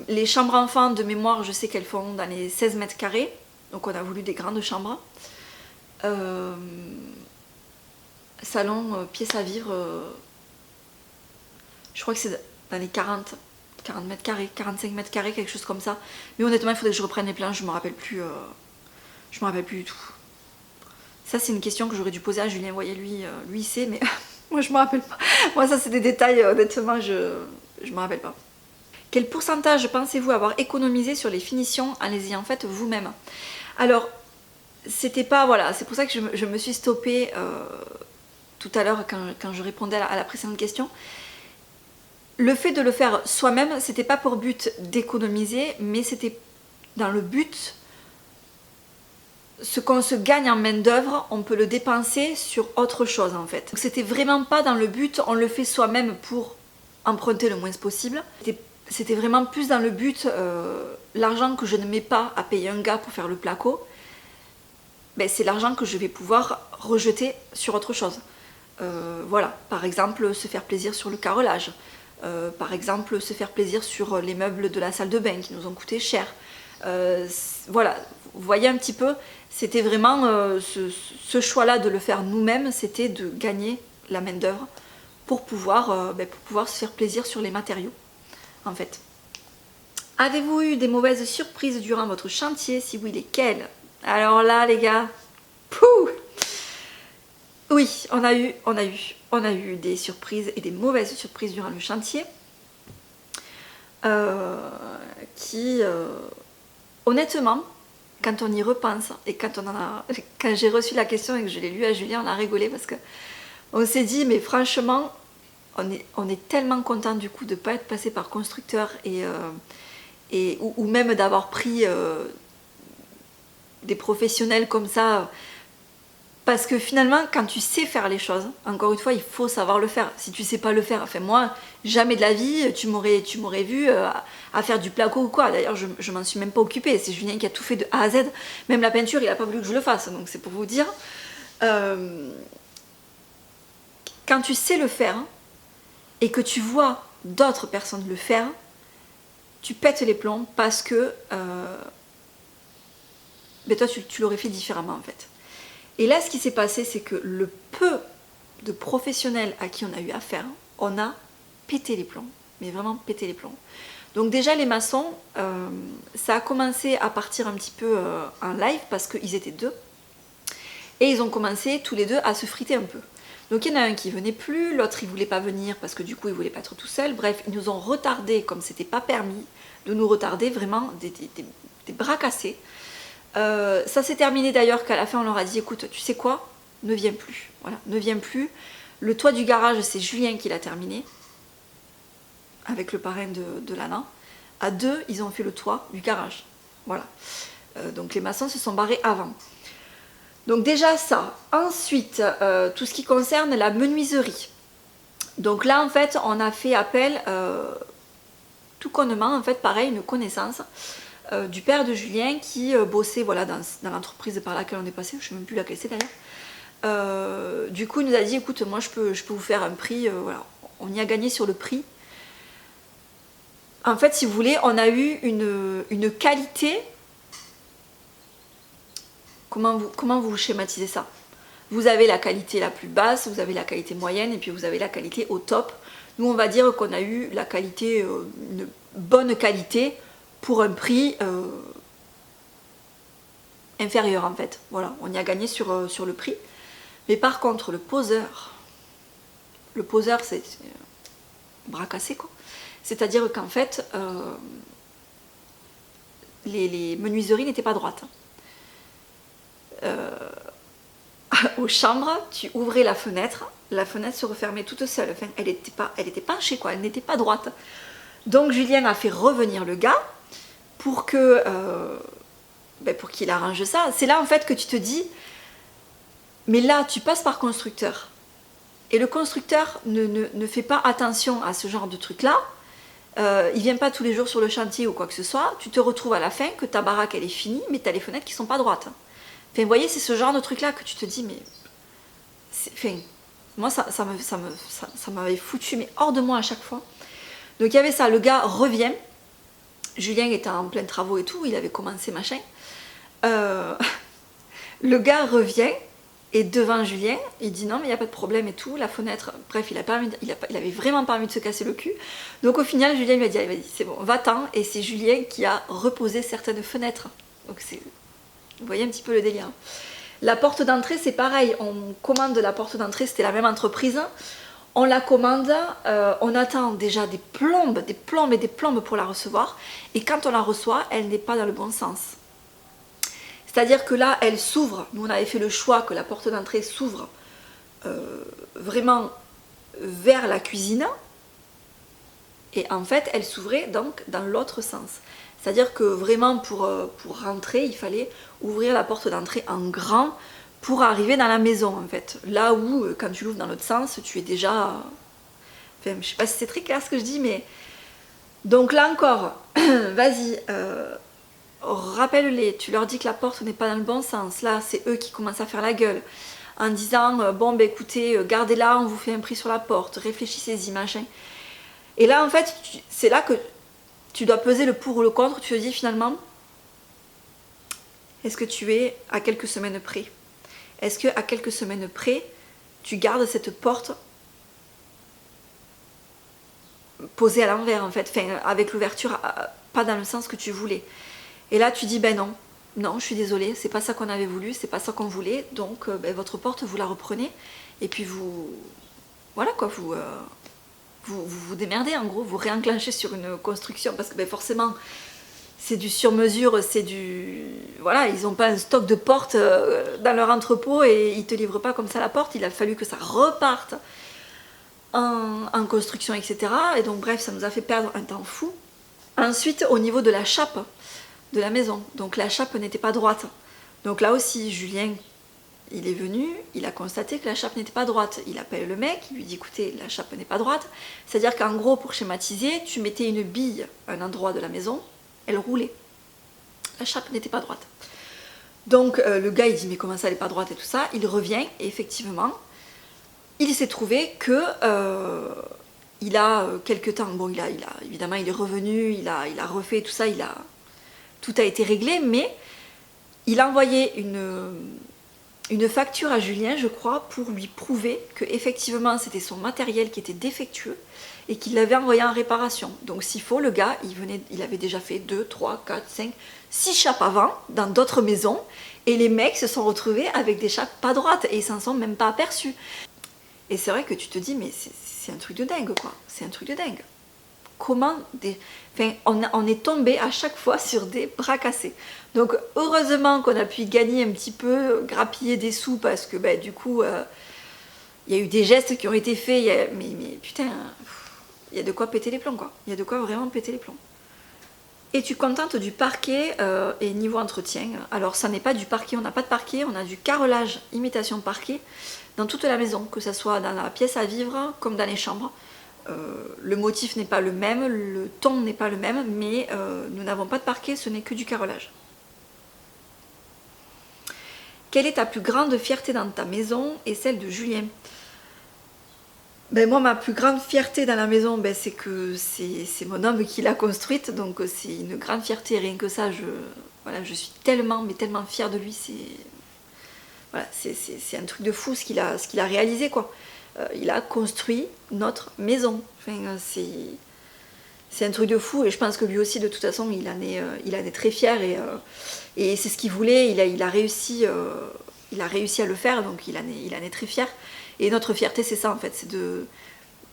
Les chambres enfants, de mémoire, je sais qu'elles font dans les 16 mètres carrés. Donc on a voulu des grandes chambres. Salon, pièce à vivre, je crois que c'est dans les 40 mètres carrés, 45 mètres carrés, quelque chose comme ça. Mais honnêtement, il faudrait que je reprenne les plans, je me rappelle plus du tout. Ça, c'est une question que j'aurais dû poser à Julien. Vous voyez, lui il sait, mais moi, je me rappelle pas. Moi, ça, c'est des détails, honnêtement, je me rappelle pas. Quel pourcentage pensez-vous avoir économisé sur les finitions en les ayant faites vous-même? Alors, c'était pas, voilà, c'est pour ça que je me suis stoppée tout à l'heure quand je répondais à la précédente question. Le fait de le faire soi-même, c'était pas pour but d'économiser, mais c'était dans le but, ce qu'on se gagne en main d'œuvre, on peut le dépenser sur autre chose en fait. C'était vraiment pas dans le but, on le fait soi-même pour emprunter le moins possible. C'était vraiment plus dans le but, l'argent que je ne mets pas à payer un gars pour faire le placo, ben, c'est l'argent que je vais pouvoir rejeter sur autre chose. Voilà, par exemple se faire plaisir sur le carrelage, par exemple se faire plaisir sur les meubles de la salle de bain qui nous ont coûté cher. Voilà, vous voyez un petit peu, c'était vraiment ce choix-là de le faire nous-mêmes, c'était de gagner la main d'œuvre pour pouvoir se faire plaisir sur les matériaux, en fait. Avez-vous eu des mauvaises surprises durant votre chantier? Si oui, lesquelles? Alors là, les gars, pouh! Oui, on a eu des surprises et des mauvaises surprises durant le chantier qui, honnêtement, quand on y repense et quand j'ai reçu la question et que je l'ai lu à Julien, on a rigolé parce que on s'est dit, mais franchement, on est tellement content du coup de ne pas être passé par constructeur ou même d'avoir pris des professionnels comme ça. Parce que finalement, quand tu sais faire les choses, encore une fois, il faut savoir le faire. Si tu sais pas le faire, enfin moi, jamais de la vie, tu m'aurais vu à faire du placo ou quoi. D'ailleurs, je m'en suis même pas occupée. C'est Julien qui a tout fait de A à Z. Même la peinture, il a pas voulu que je le fasse. Donc c'est pour vous dire. Quand tu sais le faire et que tu vois d'autres personnes le faire, tu pètes les plombs parce que toi, tu l'aurais fait différemment en fait. Et là, ce qui s'est passé, c'est que le peu de professionnels à qui on a eu affaire, on a pété les plombs, mais vraiment pété les plombs. Donc déjà, les maçons, ça a commencé à partir un petit peu en live parce qu'ils étaient deux. Et ils ont commencé tous les deux à se friter un peu. Donc il y en a un qui venait plus, l'autre il voulait pas venir parce que du coup il voulait pas être tout seul. Bref, ils nous ont retardé, comme c'était pas permis, de nous retarder, vraiment des bras cassés. Ça s'est terminé d'ailleurs qu'à la fin on leur a dit écoute, tu sais quoi, ne viens plus, voilà, ne viens plus. Le toit du garage, c'est Julien qui l'a terminé avec le parrain de Lana. À deux, ils ont fait le toit du garage, voilà. Donc les maçons se sont barrés avant. Donc déjà ça. Ensuite, tout ce qui concerne la menuiserie. Donc là en fait on a fait appel tout connement, en fait pareil, une connaissance du père de Julien qui bossait voilà, dans l'entreprise par laquelle on est passé, je ne sais même plus laquelle c'est d'ailleurs. Du coup il nous a dit écoute, moi je peux vous faire un prix, voilà. On y a gagné sur le prix. En fait si vous voulez, on a eu une qualité, comment vous schématisez ça? Vous avez la qualité la plus basse, vous avez la qualité moyenne et puis vous avez la qualité au top. Nous on va dire qu'on a eu la qualité, une bonne qualité pour un prix inférieur en fait. Voilà, on y a gagné sur le prix. Mais par contre le poseur c'est bras cassé quoi. C'est-à-dire qu'en fait les menuiseries n'étaient pas droites. Aux chambres, tu ouvrais la fenêtre la fenêtre se refermait toute seule. Enfin, elle était penchée, quoi, elle n'était pas droite. Donc Julien a fait revenir le gars pour que pour qu'il arrange ça. C'est là en fait que tu te dis, mais là tu passes par constructeur et le constructeur ne fait pas attention à ce genre de truc là. Il vient pas tous les jours sur le chantier ou quoi que ce soit. Tu te retrouves à la fin que ta baraque elle est finie, mais tu as les fenêtres qui sont pas droites. Enfin, vous voyez, c'est ce genre de truc là que tu te dis, mais enfin, moi ça m'avait foutu mais hors de moi à chaque fois. Donc il y avait ça, le gars revient. Julien était en plein travaux et tout, il avait commencé machin. Le gars revient et devant Julien, il dit non mais il n'y a pas de problème et tout, la fenêtre, bref, il avait vraiment pas envie de se casser le cul. Donc au final, Julien lui a dit allez vas-y, c'est bon, va-t'en, et c'est Julien qui a reposé certaines fenêtres. Donc vous voyez un petit peu le délire. La porte d'entrée, c'est pareil, on commande la porte d'entrée, c'était la même entreprise. On la commande, on attend déjà des plombes et des plombes pour la recevoir. Et quand on la reçoit, elle n'est pas dans le bon sens. C'est-à-dire que là, elle s'ouvre. Nous, on avait fait le choix que la porte d'entrée s'ouvre vraiment vers la cuisine. Et en fait, elle s'ouvrait donc dans l'autre sens. C'est-à-dire que vraiment, pour rentrer, il fallait ouvrir la porte d'entrée en grand pour arriver dans la maison, en fait. Là où, quand tu l'ouvres dans l'autre sens, tu es déjà... Enfin, je sais pas si c'est très clair ce que je dis, mais... Donc là encore, vas-y, rappelle-les, tu leur dis que la porte n'est pas dans le bon sens. Là, c'est eux qui commencent à faire la gueule en disant, bon, ben écoutez, gardez-la, on vous fait un prix sur la porte, réfléchissez-y, machin. Et là, en fait, c'est là que tu dois peser le pour ou le contre. Tu te dis finalement, est-ce que tu es à quelques semaines près? Est-ce que à quelques semaines près, tu gardes cette porte posée à l'envers en fait, enfin, avec l'ouverture pas dans le sens que tu voulais? Et là tu dis ben non, non, je suis désolée, c'est pas ça qu'on avait voulu, c'est pas ça qu'on voulait, donc votre porte vous la reprenez et puis vous, voilà quoi, vous démerdez en gros, vous réenclenchez sur une construction parce que forcément c'est du sur-mesure, c'est du... Voilà, ils n'ont pas un stock de portes dans leur entrepôt et ils ne te livrent pas comme ça la porte. Il a fallu que ça reparte en construction, etc. Et donc bref, ça nous a fait perdre un temps fou. Ensuite, au niveau de la chape de la maison, donc la chape n'était pas droite. Donc là aussi, Julien, il est venu, il a constaté que la chape n'était pas droite. Il appelle le mec, il lui dit écoutez, la chape n'est pas droite. C'est-à-dire qu'en gros, pour schématiser, tu mettais une bille à un endroit de la maison, elle roulait. La chape n'était pas droite. Donc le gars il dit mais comment ça elle n'est pas droite et tout ça. Il revient et effectivement il s'est trouvé que il a quelques temps, bon évidemment il est revenu, il a refait tout ça, tout a été réglé, mais il a envoyé une facture à Julien, je crois, pour lui prouver que effectivement c'était son matériel qui était défectueux et qu'il l'avait envoyé en réparation. Donc s'il faut, le gars, il avait déjà fait 2, 3, 4, 5, 6 chapes avant dans d'autres maisons et les mecs se sont retrouvés avec des chapes pas droites et ils s'en sont même pas aperçus. Et c'est vrai que tu te dis, mais c'est un truc de dingue quoi, c'est un truc de dingue. Comment enfin, on est tombé à chaque fois sur des bras cassés. Donc heureusement qu'on a pu gagner un petit peu, grappiller des sous parce que du coup, il y a eu des gestes qui ont été faits, mais putain... Il y a de quoi péter les plombs quoi, il y a de quoi vraiment péter les plombs. Et tu contentes du parquet et niveau entretien. Alors ça n'est pas du parquet, on n'a pas de parquet, on a du carrelage imitation parquet dans toute la maison, que ce soit dans la pièce à vivre comme dans les chambres. Le motif n'est pas le même, le ton n'est pas le même, mais nous n'avons pas de parquet, ce n'est que du carrelage. Quelle est ta plus grande fierté dans ta maison et celle de Julien? Moi, ma plus grande fierté dans la maison, c'est que c'est mon homme qui l'a construite, donc c'est une grande fierté, rien que ça, je suis tellement, mais tellement fière de lui, c'est un truc de fou ce qu'il a réalisé, quoi. Il a construit notre maison, enfin, c'est un truc de fou, et je pense que lui aussi, de toute façon, il en est très fier, et c'est ce qu'il voulait, il a réussi à le faire, donc il en est très fier. Et notre fierté, c'est ça en fait, c'est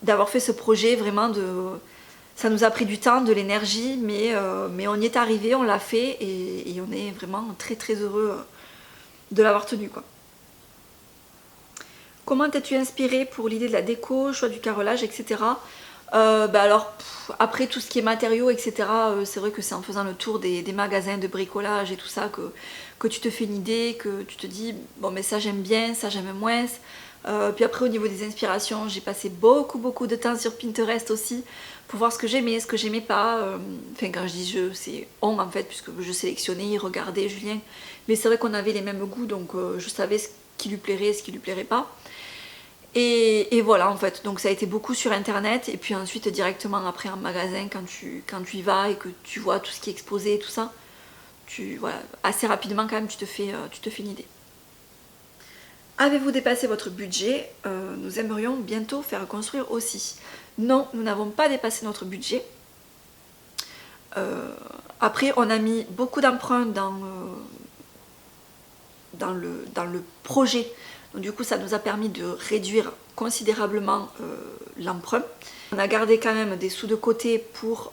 d'avoir fait ce projet, vraiment ça nous a pris du temps, de l'énergie, mais on y est arrivé, on l'a fait et on est vraiment très très heureux de l'avoir tenu quoi. comment t'es-tu inspirée pour l'idée de la déco, choix du carrelage, etc. Alors, après tout ce qui est matériaux, etc., c'est vrai que c'est en faisant le tour des magasins de bricolage et tout ça que tu te fais une idée, que tu te dis, bon mais ça j'aime bien, ça j'aime moins. Puis après au niveau des inspirations, j'ai passé beaucoup de temps sur Pinterest aussi pour voir ce que j'aimais pas. Enfin quand je dis je, c'est on en fait, puisque je sélectionnais, regardais Julien. Mais c'est vrai qu'on avait les mêmes goûts, donc je savais ce qui lui plairait et ce qui lui plairait pas. Et voilà en fait, donc ça a été beaucoup sur internet et puis ensuite directement après en magasin quand tu y vas et que tu vois tout ce qui est exposé et tout ça, voilà, assez rapidement quand même tu te fais une idée. Avez-vous dépassé votre budget? Nous aimerions bientôt faire construire aussi. Non, nous n'avons pas dépassé notre budget. Après on a mis beaucoup d'emprunts dans le projet. Donc du coup ça nous a permis de réduire considérablement l'emprunt. On a gardé quand même des sous de côté pour...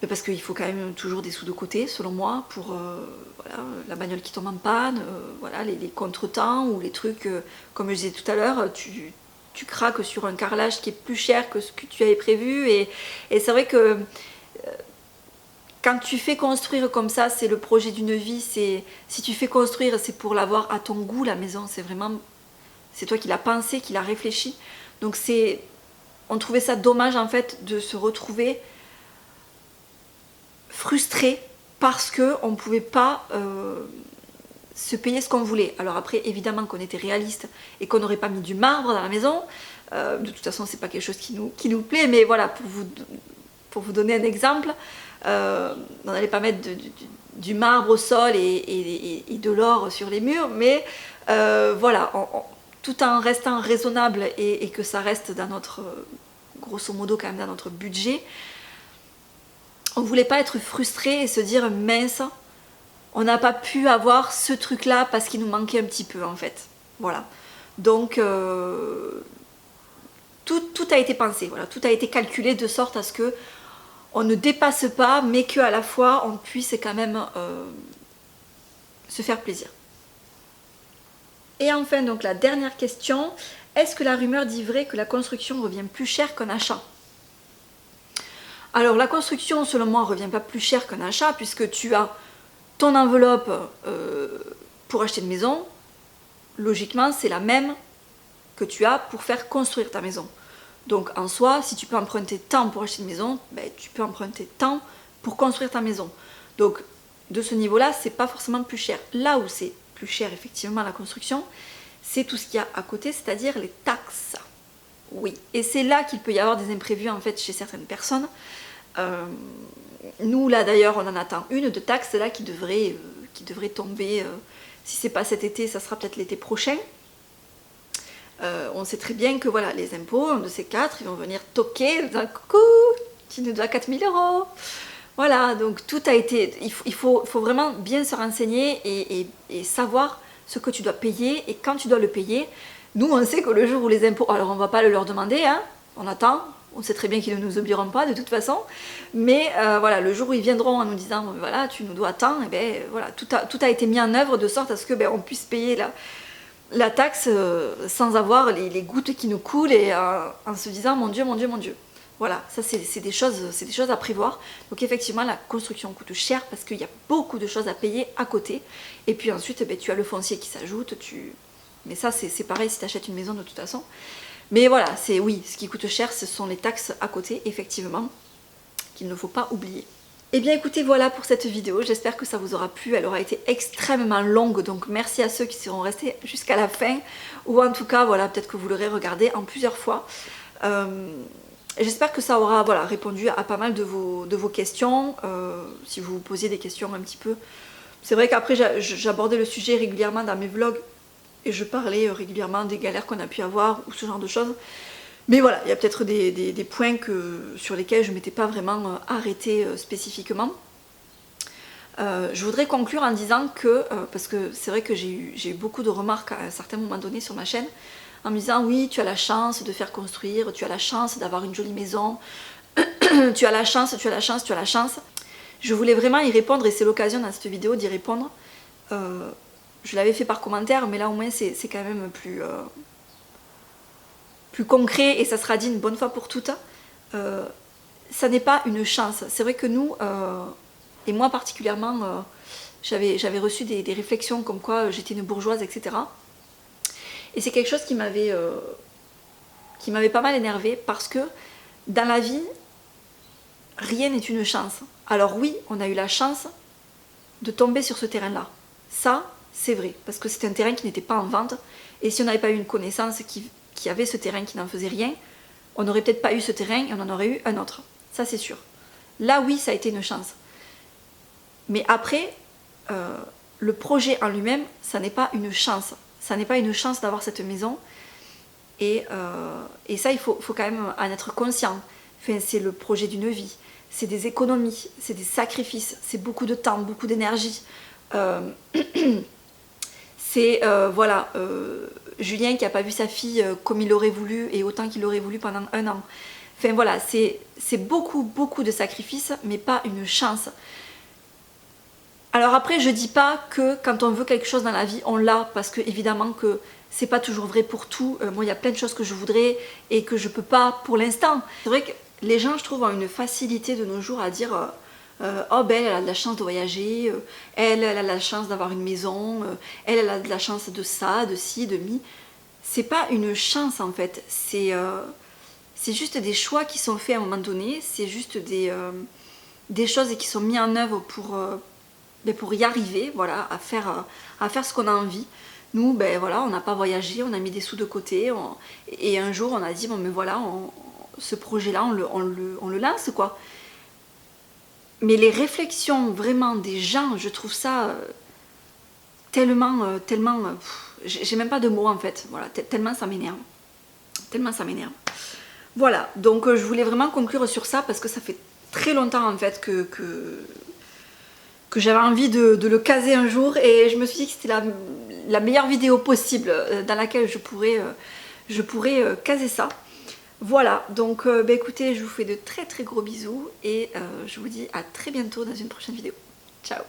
parce qu'il faut quand même toujours des sous de côté selon moi pour voilà, la bagnole qui tombe en panne, voilà, les contretemps ou les trucs, comme je disais tout à l'heure, tu craques sur un carrelage qui est plus cher que ce que tu avais prévu et c'est vrai que quand tu fais construire comme ça, c'est le projet d'une vie. Si tu fais construire, c'est pour l'avoir à ton goût, la maison. C'est toi qui l'as pensé, qui l'as réfléchi. Donc on trouvait ça dommage en fait de se retrouver frustré parce qu'on ne pouvait pas se payer ce qu'on voulait. Alors après, évidemment qu'on était réaliste et qu'on n'aurait pas mis du marbre dans la maison. De toute façon, c'est pas quelque chose qui nous plaît, mais voilà, pour vous donner un exemple. On n'allait pas mettre du marbre au sol et de l'or sur les murs, mais voilà, tout en restant raisonnable et que ça reste dans notre, grosso modo quand même dans notre budget, on voulait pas être frustré et se dire mince, on n'a pas pu avoir ce truc là parce qu'il nous manquait un petit peu en fait. Voilà, donc tout a été pensé, voilà, tout a été calculé de sorte à ce que on ne dépasse pas, mais qu'à la fois on puisse quand même se faire plaisir. Et enfin, donc la dernière question, est-ce que la rumeur dit vrai que la construction revient plus cher qu'un achat? Alors la construction, selon moi, ne revient pas plus cher qu'un achat, puisque tu as ton enveloppe pour acheter une maison, logiquement c'est la même que tu as pour faire construire ta maison. Donc en soi, si tu peux emprunter tant pour acheter une maison, ben, tu peux emprunter tant pour construire ta maison. Donc de ce niveau-là, c'est pas forcément plus cher. Là où c'est plus cher effectivement la construction, c'est tout ce qu'il y a à côté, c'est-à-dire les taxes. Oui, et c'est là qu'il peut y avoir des imprévus en fait chez certaines personnes. Nous là d'ailleurs on en attend une de taxe là qui devrait tomber, si c'est pas cet été, ça sera peut-être l'été prochain. On sait très bien que voilà, les impôts, un de ces quatre, ils vont venir toquer, d'un coucou, tu nous dois 4 000 €. Voilà, donc tout a été... Il faut vraiment bien se renseigner et savoir ce que tu dois payer et quand tu dois le payer. Nous, on sait que le jour où les impôts... Alors, on ne va pas le leur demander, hein, on attend. On sait très bien qu'ils ne nous oublieront pas de toute façon. Mais voilà, le jour où ils viendront en nous disant, voilà, tu nous dois tant, et ben voilà, tout a été mis en œuvre de sorte à ce que on puisse payer la taxe sans avoir les gouttes qui nous coulent et en se disant mon Dieu, mon Dieu, mon Dieu. Voilà, ça c'est des choses à prévoir. Donc effectivement la construction coûte cher parce qu'il y a beaucoup de choses à payer à côté. Et puis ensuite tu as le foncier qui s'ajoute. Mais ça c'est pareil si tu achètes une maison de toute façon. Mais voilà, oui, ce qui coûte cher ce sont les taxes à côté, effectivement, qu'il ne faut pas oublier. Et bien écoutez, voilà pour cette vidéo, j'espère que ça vous aura plu, elle aura été extrêmement longue, donc merci à ceux qui seront restés jusqu'à la fin, ou en tout cas, voilà, peut-être que vous l'aurez regardé en plusieurs fois. J'espère que ça aura voilà, répondu à pas mal de vos questions, si vous vous posiez des questions un petit peu. C'est vrai qu'après j'abordais le sujet régulièrement dans mes vlogs, et je parlais régulièrement des galères qu'on a pu avoir, ou ce genre de choses. Mais voilà, il y a peut-être des points sur lesquels je ne m'étais pas vraiment arrêtée spécifiquement. Je voudrais conclure en disant que, parce que c'est vrai que j'ai eu beaucoup de remarques à un certain moment donné sur ma chaîne, en me disant oui, tu as la chance de faire construire, tu as la chance d'avoir une jolie maison, tu as la chance, tu as la chance, tu as la chance. Je voulais vraiment y répondre et c'est l'occasion dans cette vidéo d'y répondre. Je l'avais fait par commentaire, mais là au moins c'est quand même plus concret et ça sera dit une bonne fois pour toutes. Ça n'est pas une chance. C'est vrai que nous, et moi particulièrement, j'avais reçu des réflexions comme quoi j'étais une bourgeoise, etc. Et c'est quelque chose qui m'avait pas mal énervée parce que dans la vie, rien n'est une chance. Alors oui, on a eu la chance de tomber sur ce terrain-là. Ça, c'est vrai, parce que c'est un terrain qui n'était pas en vente. Et si on n'avait pas eu une connaissance qui avait ce terrain qui n'en faisait rien, on n'aurait peut-être pas eu ce terrain et on en aurait eu un autre. Ça, c'est sûr. Là, oui, ça a été une chance. Mais après, le projet en lui-même, ça n'est pas une chance. Ça n'est pas une chance d'avoir cette maison. Et ça, il faut quand même en être conscient. Enfin, c'est le projet d'une vie. C'est des économies, c'est des sacrifices, c'est beaucoup de temps, beaucoup d'énergie. C'est, voilà, Julien qui n'a pas vu sa fille comme il aurait voulu et autant qu'il aurait voulu pendant 1 an. Enfin voilà, c'est beaucoup, beaucoup de sacrifices, mais pas une chance. Alors après, je dis pas que quand on veut quelque chose dans la vie, on l'a, parce que évidemment que c'est pas toujours vrai pour tout. Moi, il y a plein de choses que je voudrais et que je peux pas pour l'instant. C'est vrai que les gens, je trouve, ont une facilité de nos jours à dire oh ben elle a de la chance de voyager, elle a de la chance d'avoir une maison, elle a de la chance de ça, de ci, de mi. C'est pas une chance en fait, c'est juste des choix qui sont faits à un moment donné, c'est juste des choses qui sont mises en œuvre pour y arriver, voilà, à faire ce qu'on a envie. Nous, ben voilà, on n'a pas voyagé, on a mis des sous de côté, et un jour on a dit bon mais voilà, ce projet-là, on le lance quoi. Mais les réflexions vraiment des gens, je trouve ça tellement, j'ai même pas de mots en fait, voilà, tellement ça m'énerve. Tellement ça m'énerve. Voilà, donc je voulais vraiment conclure sur ça parce que ça fait très longtemps en fait que j'avais envie de le caser un jour et je me suis dit que c'était la meilleure vidéo possible dans laquelle je pourrais caser ça. Voilà, donc bah, écoutez, je vous fais de très très gros bisous et je vous dis à très bientôt dans une prochaine vidéo. Ciao!